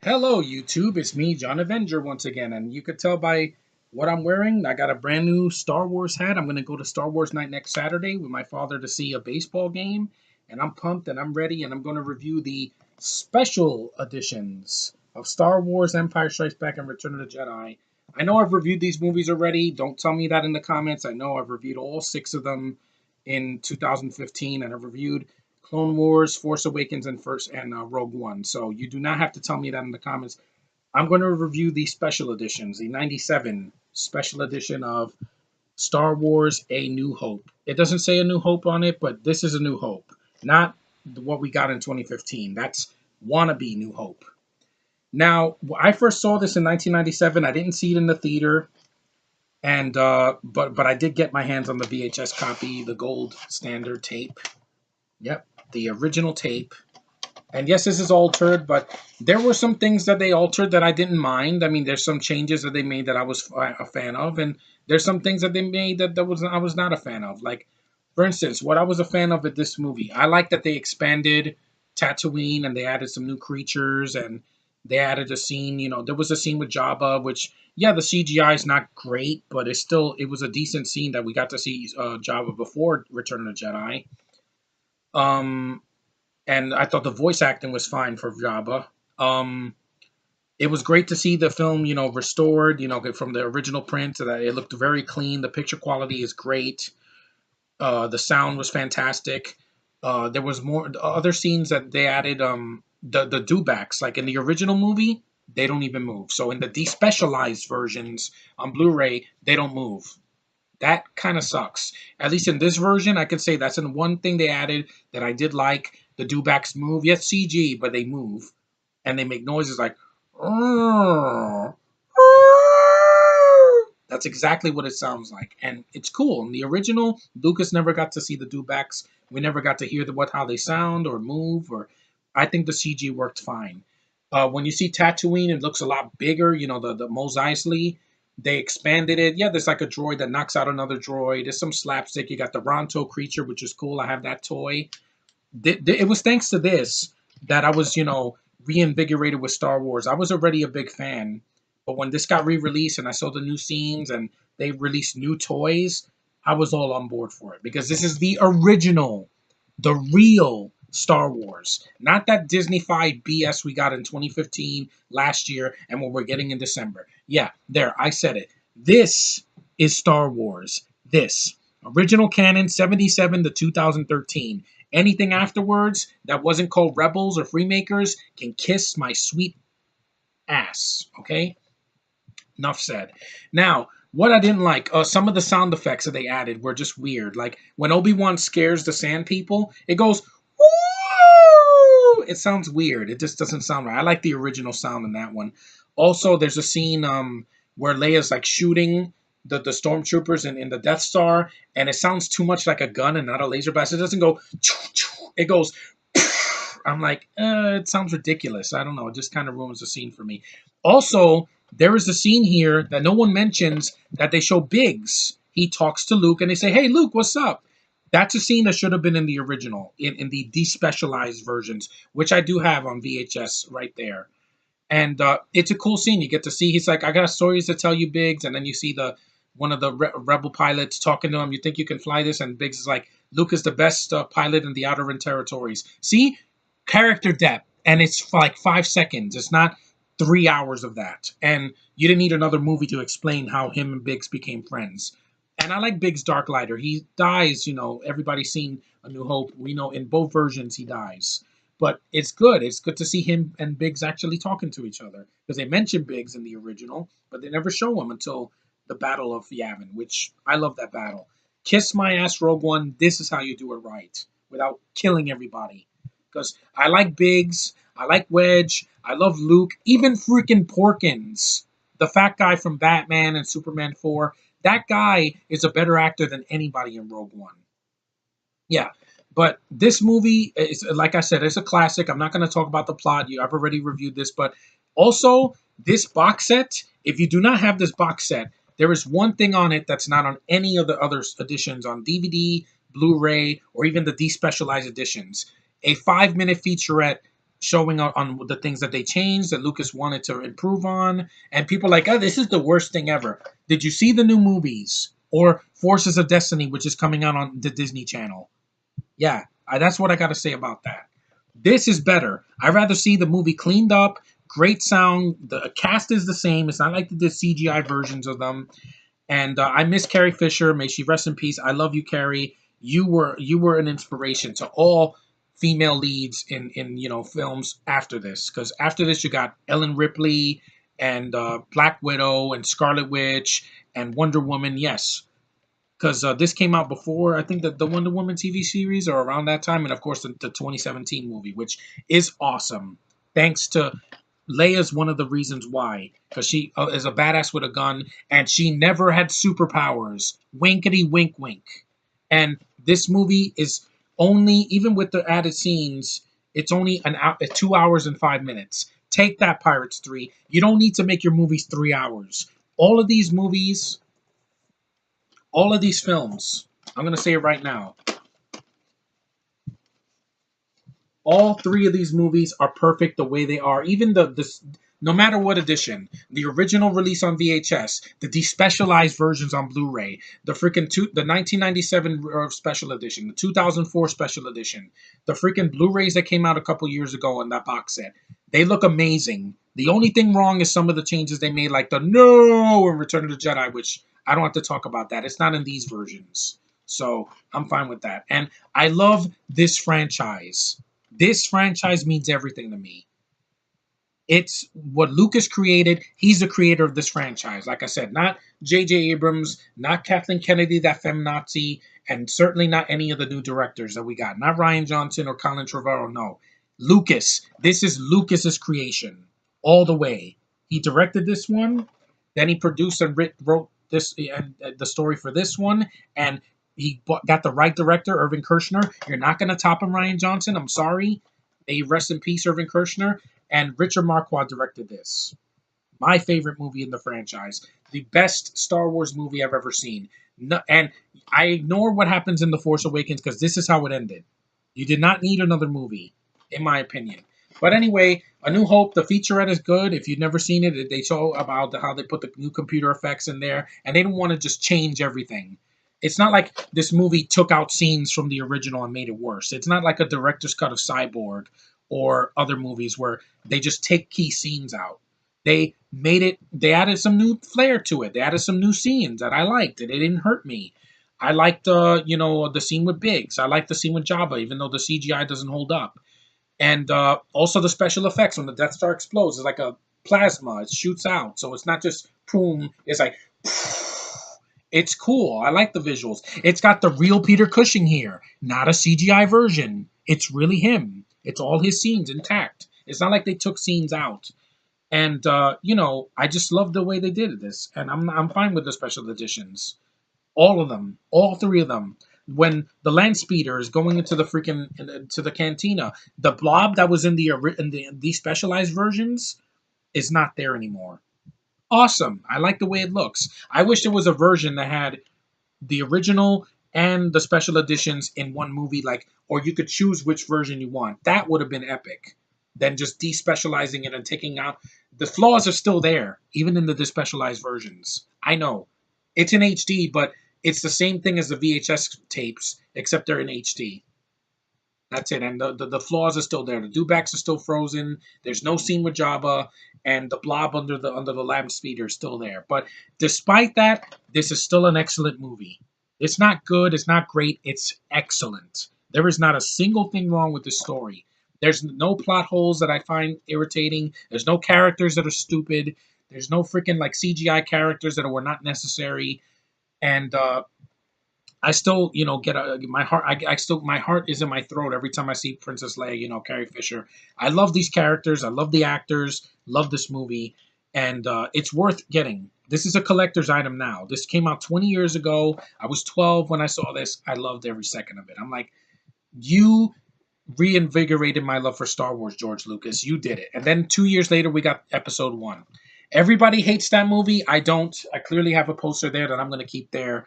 Hello, YouTube. It's me, John Avenger, once again. And you could tell by what I'm wearing, I got a brand new Star Wars hat. I'm going to go to Star Wars Night next Saturday with my father to see a baseball game. And I'm pumped and I'm ready. And I'm going to review the special editions of Star Wars Empire Strikes Back and Return of the Jedi. I know I've reviewed these movies already. Don't tell me that in the comments. I know I've reviewed all six of them in 2015, and I've reviewed Clone Wars, Force Awakens, and Rogue One. So you do not have to tell me that in the comments. I'm going to review the special editions, the '97 special edition of Star Wars: A New Hope. It doesn't say A New Hope on it, but this is A New Hope, not what we got in 2015. That's wannabe New Hope. Now, I first saw this in 1997. I didn't see it in the theater, and but I did get my hands on the VHS copy, the gold standard tape. Yep, the original tape. And yes, this is altered, but there were some things that they altered that I didn't mind. I mean, there's some changes that they made that I was a fan of, and there's some things that they made that I was not a fan of. Like, for instance, what I was a fan of with this movie, I like that they expanded Tatooine and they added some new creatures and they added a scene. There was a scene with Jabba, which yeah, the CGI is not great, but it was a decent scene that we got to see Jabba before Return of the Jedi. Um, and I thought the voice acting was fine for Jabba. Um, it was great to see the film, restored, from the original print. That it looked very clean. The picture quality is great. The sound was fantastic. There was more other scenes that they added. The dewbacks, like in the original movie, they don't even move. So in the despecialized versions on Blu-ray, they don't move. That kind of sucks. At least in this version, I could say that's in one thing they added that I did like. The dewbacks move. Yes, CG, but they move and they make noises like. "Arr, arr." That's exactly what it sounds like, and it's cool. In the original, Lucas never got to see the dewbacks. We never got to hear how they sound or move. Or I think the CG worked fine. When you see Tatooine, it looks a lot bigger. The Mos Eisley, they expanded it. Yeah, there's like a droid that knocks out another droid. There's some slapstick. You got the Ronto creature, which is cool. I have that toy. It was thanks to this that I was, reinvigorated with Star Wars. I was already a big fan, but when this got re-released and I saw the new scenes and they released new toys, I was all on board for it because this is the original, the real Star Wars, not that Disney-fied BS we got in 2015 last year and what we're getting in December. Yeah, there, I said it. This is Star Wars. This original canon 77 to 2013. Anything afterwards that wasn't called Rebels or Freemakers can kiss my sweet ass. Okay? Enough said. Now, what I didn't like, some of the sound effects that they added were just weird. Like when Obi-Wan scares the sand people, it goes, woo! It sounds weird. It just doesn't sound right. I like the original sound in that one. Also, there's a scene where Leia's like shooting the stormtroopers in the Death Star, and it sounds too much like a gun and not a laser blast. It doesn't go, it goes, I'm like, it sounds ridiculous. I don't know. It just kind of ruins the scene for me. Also, there is a scene here that no one mentions that they show Biggs. He talks to Luke and they say, hey, Luke, what's up? That's a scene that should have been in the original, in the despecialized versions, which I do have on VHS right there. And it's a cool scene. You get to see, he's like, I got stories to tell you, Biggs. And then you see one of the rebel pilots talking to him. You think you can fly this? And Biggs is like, Luke is the best pilot in the Outer Rim territories. See? Character depth. And it's like 5 seconds. It's not 3 hours of that. And you didn't need another movie to explain how him and Biggs became friends. And I like Biggs Darklighter. He dies, everybody's seen A New Hope. We know in both versions he dies. But it's good. It's good to see him and Biggs actually talking to each other. Because they mention Biggs in the original, but they never show him until the Battle of Yavin, which I love that battle. Kiss my ass, Rogue One. This is how you do it right without killing everybody. Because I like Biggs, I like Wedge, I love Luke, even freaking Porkins, the fat guy from Batman and Superman 4. That guy is a better actor than anybody in Rogue One. Yeah, but this movie is, like I said, it's a classic. I'm not going to talk about the plot. I've already reviewed this, but also this box set. If you do not have this box set, there is one thing on it that's not on any of the other editions on DVD, Blu-ray, or even the despecialized editions. A 5-minute featurette showing on the things that they changed that Lucas wanted to improve on, and people are like, oh, this is the worst thing ever. Did you see the new movies or Forces of Destiny, which is coming out on the Disney Channel? Yeah, that's what I got to say about that. This is better. I'd rather see the movie cleaned up, great sound. The cast is the same. It's not like the CGI versions of them. And I miss Carrie Fisher. May she rest in peace. I love you, Carrie. You were an inspiration to all female leads in films after this. Because after this, you got Ellen Ripley and Black Widow and Scarlet Witch and Wonder Woman. Yes, because this came out before I think the Wonder Woman TV series or around that time, and of course the 2017 movie, which is awesome. Thanks to Leia's one of the reasons why, because she is a badass with a gun, and she never had superpowers. Winkety wink wink. And this movie is only, even with the added scenes, it's only 2 hours and 5 minutes. Take that, Pirates 3. You don't need to make your movies 3 hours. All of these movies, all of these films, I'm going to say it right now, all three of these movies are perfect the way they are. Even no matter what edition, the original release on VHS, the despecialized versions on Blu-ray, the 1997 special edition, the 2004 special edition, the freaking Blu-rays that came out a couple years ago in that box set, they look amazing. The only thing wrong is some of the changes they made, like the no and Return of the Jedi, which I don't have to talk about that. It's not in these versions. So I'm fine with that. And I love this franchise. This franchise means everything to me. It's what Lucas created. He's the creator of this franchise. Like I said, not J.J. Abrams, not Kathleen Kennedy, that feminazi, and certainly not any of the new directors that we got. Not Rian Johnson or Colin Trevorrow. No, Lucas. This is Lucas's creation all the way. He directed this one, then he produced and wrote this the story for this one, and he got the right director, Irvin Kershner. You're not going to top him, Rian Johnson. I'm sorry. May rest in peace, Irvin Kershner. And Richard Marquand directed this. My favorite movie in the franchise. The best Star Wars movie I've ever seen. No, and I ignore what happens in The Force Awakens because this is how it ended. You did not need another movie, in my opinion. But anyway, A New Hope, the featurette is good. If you've never seen it, they show about how they put the new computer effects in there, and they didn't want to just change everything. It's not like this movie took out scenes from the original and made it worse. It's not like a director's cut of Cyborg or other movies where they just take key scenes out. They added some new flair to it. They added some new scenes that I liked, and it didn't hurt me. I liked the scene with Biggs. I liked the scene with Jabba, even though the CGI doesn't hold up. And also the special effects when the Death Star explodes. It's like a plasma. It shoots out. So it's not just boom. It's like it's cool. I like the visuals. It's got the real Peter Cushing here, not a CGI version. It's really him. It's all his scenes intact. It's not like they took scenes out. And I just love the way they did this. And I'm fine with the special editions. All of them, all three of them. When the land speeder is going into the freaking to the cantina, the blob that was in the specialized versions is not there anymore. Awesome. I like the way it looks. I wish there was a version that had the original and the special editions in one movie, or you could choose which version you want. That would have been epic. Than just despecializing it and taking out the flaws are still there, even in the despecialized versions. I know it's in HD, but it's the same thing as the VHS tapes, except they're in HD. That's it. And the flaws are still there. The dewbacks are still frozen. There's no scene with Jabba, and the blob under the lamp speeder is still there. But despite that, this is still an excellent movie. It's not good. It's not great. It's excellent. There is not a single thing wrong with this story. There's no plot holes that I find irritating. There's no characters that are stupid. There's no freaking CGI characters that were not necessary. And I still, get my heart. My heart is in my throat every time I see Princess Leia. Carrie Fisher. I love these characters. I love the actors. Love this movie, and it's worth getting. This is a collector's item now. This came out 20 years ago. I was 12 when I saw this. I loved every second of it. I'm like, you reinvigorated my love for Star Wars, George Lucas. You did it. And then 2 years later, we got Episode 1. Everybody hates that movie. I don't. I clearly have a poster there that I'm going to keep there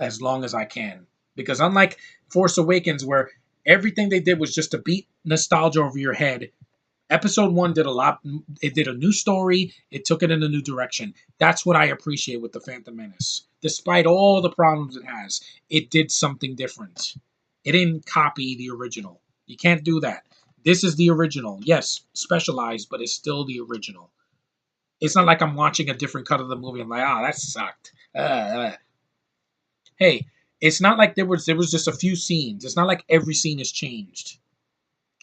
as long as I can. Because unlike Force Awakens, where everything they did was just to beat nostalgia over your head, Episode 1 did a lot. It did a new story. It took it in a new direction. That's what I appreciate with the Phantom Menace. Despite all the problems it has, it did something different. It didn't copy the original. You can't do that. This is the original. Yes, specialized, but it's still the original. It's not like I'm watching a different cut of the movie. I'm like, ah, that sucked. Hey, it's not like there was just a few scenes. It's not like every scene is changed.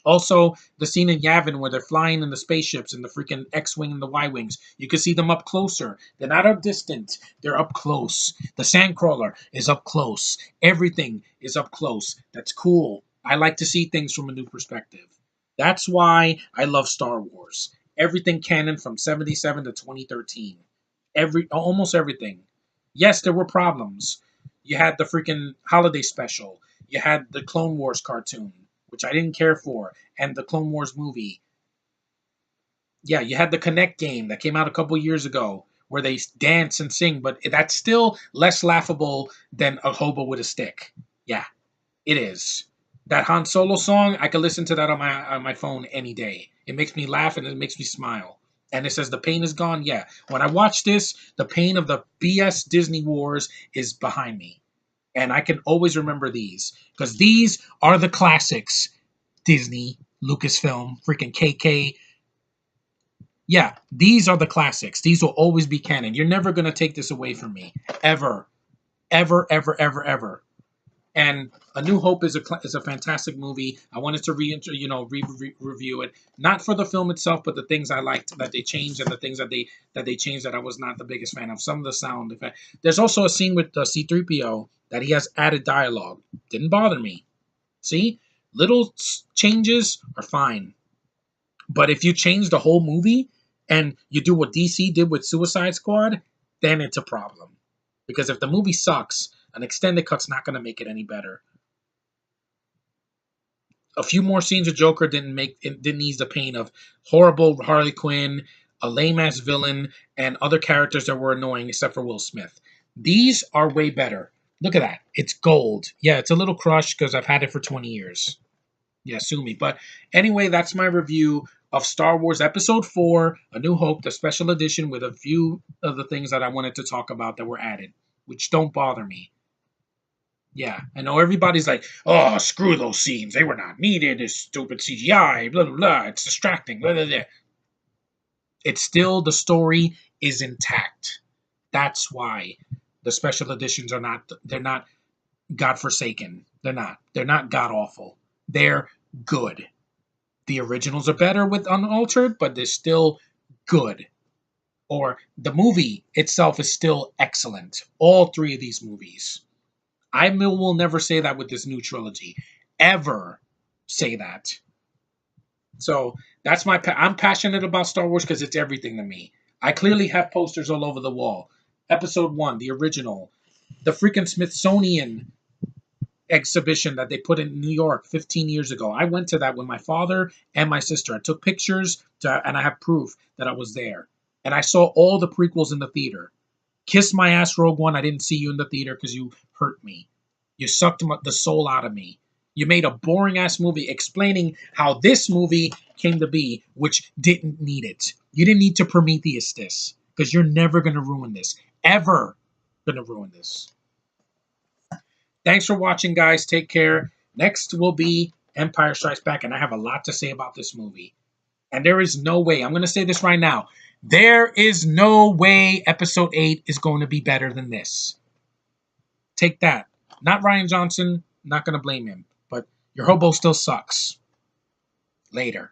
Also, the scene in Yavin where they're flying in the spaceships and the freaking X-wing and the Y-wings, you can see them up closer. They're not up distant. They're up close. The Sandcrawler is up close. Everything is up close. That's cool. I like to see things from a new perspective. That's why I love Star Wars. Everything canon from 77 to 2013. Almost everything. Yes, there were problems. You had the freaking holiday special. You had the Clone Wars cartoon, which I didn't care for, and the Clone Wars movie. Yeah, you had the Connect game that came out a couple years ago where they dance and sing, but that's still less laughable than a hobo with a stick. Yeah, it is. That Han Solo song, I could listen to that on my phone any day. It makes me laugh and it makes me smile. And it says the pain is gone. Yeah. When I watch this, the pain of the BS Disney Wars is behind me. And I can always remember these because these are the classics. Disney, Lucasfilm, freaking KK. Yeah, these are the classics. These will always be canon. You're never going to take this away from me. Ever. Ever, ever, ever, ever. And A New Hope is a fantastic movie. I wanted to review it, not for the film itself, but the things I liked that they changed and the things that they changed that I was not the biggest fan of. Some of the sound effect. There's also a scene with C-3PO that he has added dialogue. Didn't bother me. See, little changes are fine, but if you change the whole movie and you do what DC did with Suicide Squad, then it's a problem. Because if the movie sucks, an extended cut's not going to make it any better. A few more scenes of Joker didn't ease the pain of horrible Harley Quinn, a lame ass villain, and other characters that were annoying except for Will Smith. These are way better. Look at that. It's gold. Yeah, it's a little crushed because I've had it for 20 years. Yeah, sue me. But anyway, that's my review of Star Wars Episode 4, A New Hope, the special edition with a few of the things that I wanted to talk about that were added, which don't bother me. Yeah, I know everybody's like, oh, screw those scenes. They were not needed. It's stupid CGI, blah, blah, blah. It's distracting, blah, blah, blah. It's still, the story is intact. That's why the special editions they're not godforsaken. They're not. They're not god awful. They're good. The originals are better with unaltered, but they're still good. Or the movie itself is still excellent. All three of these movies. I will never say that with this new trilogy. Ever say that. So that's I'm passionate about Star Wars because it's everything to me. I clearly have posters all over the wall. Episode 1, the original. The freaking Smithsonian exhibition that they put in New York 15 years ago. I went to that with my father and my sister. I took pictures and I have proof that I was there. And I saw all the prequels in the theater. Kiss my ass, Rogue One. I didn't see you in the theater because you hurt me. You sucked the soul out of me. You made a boring ass movie explaining how this movie came to be, which didn't need it. You didn't need to Prometheus this because you're never going to ruin this. Ever going to ruin this. Thanks for watching, guys. Take care. Next will be Empire Strikes Back, and I have a lot to say about this movie. And there is no way, I'm going to say this right now, there is no way Episode 8 is going to be better than this. Take that. Not Rian Johnson. Not going to blame him. But your hobo still sucks. Later.